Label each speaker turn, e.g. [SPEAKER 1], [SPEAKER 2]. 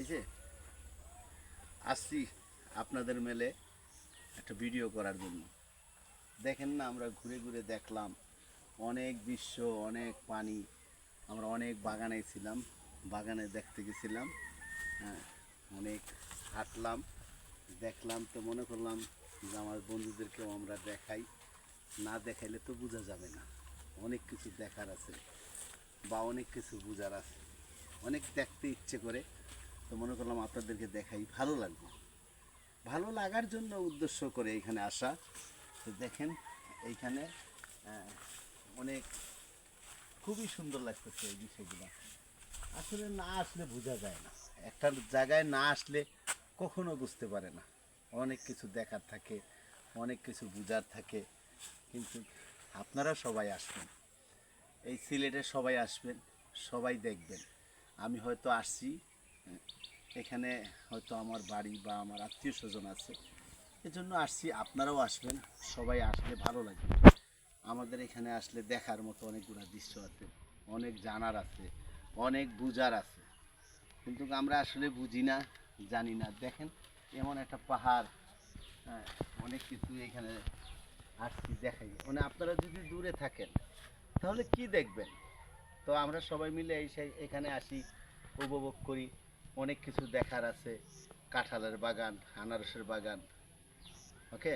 [SPEAKER 1] এই যে আসছি আপনাদের মেলে একটা ভিডিও করার জন্য। দেখেন না, আমরা ঘুরে ঘুরে দেখলাম অনেক দৃশ্য, অনেক পানি। আমরা অনেক বাগানে ছিলাম, বাগানে দেখতে গেছিলাম। হ্যাঁ, অনেক হাঁটলাম, দেখলাম। তো মনে করলাম যে আমার বন্ধুদেরকেও আমরা দেখাই, না দেখাইলে তো বোঝা যাবে না। অনেক কিছু দেখার আছে বা অনেক কিছু বোঝার আছে, অনেক দেখতে ইচ্ছে করে। তো মনে করলাম আপনাদেরকে দেখাই, ভালো লাগবে। ভালো লাগার জন্য উদ্দেশ্য করে এখানে আসা। তো দেখেন এইখানে আহ, অনেক খুবই সুন্দর লাগতেছে এই বিষয়গুলো। আসলে না আসলে বোঝা যায় না, একটা জায়গায় না আসলে কখনো বুঝতে পারে না। অনেক কিছু দেখার থাকে, অনেক কিছু বোঝার থাকে। কিন্তু আপনারা সবাই আসবেন, এই সিলেটে সবাই আসবেন, সবাই দেখবেন। আমি হয়তো আসছি, এখানে হয়তো আমার বাড়ি বা আমার আত্মীয় স্বজন আছে, এজন্য আসছি। আপনারাও আসবেন, সবাই আসলে ভালো লাগবে। আমাদের এখানে আসলে দেখার মতো অনেকগুলো দৃশ্য আছে, অনেক জানার আছে, অনেক বুঝার আছে। কিন্তু আমরা আসলে বুঝি না, জানি না। দেখেন এমন একটা পাহাড়, হ্যাঁ, অনেক কিছু এখানে আসছি দেখাই। মানে আপনারা যদি দূরে থাকেন তাহলে কি দেখবেন? তো আমরা সবাই মিলে এখানে আসি, উপভোগ করি। অনেক কিছু দেখার আছে, কাঁঠালের বাগান, আনারসের বাগান। ওকে।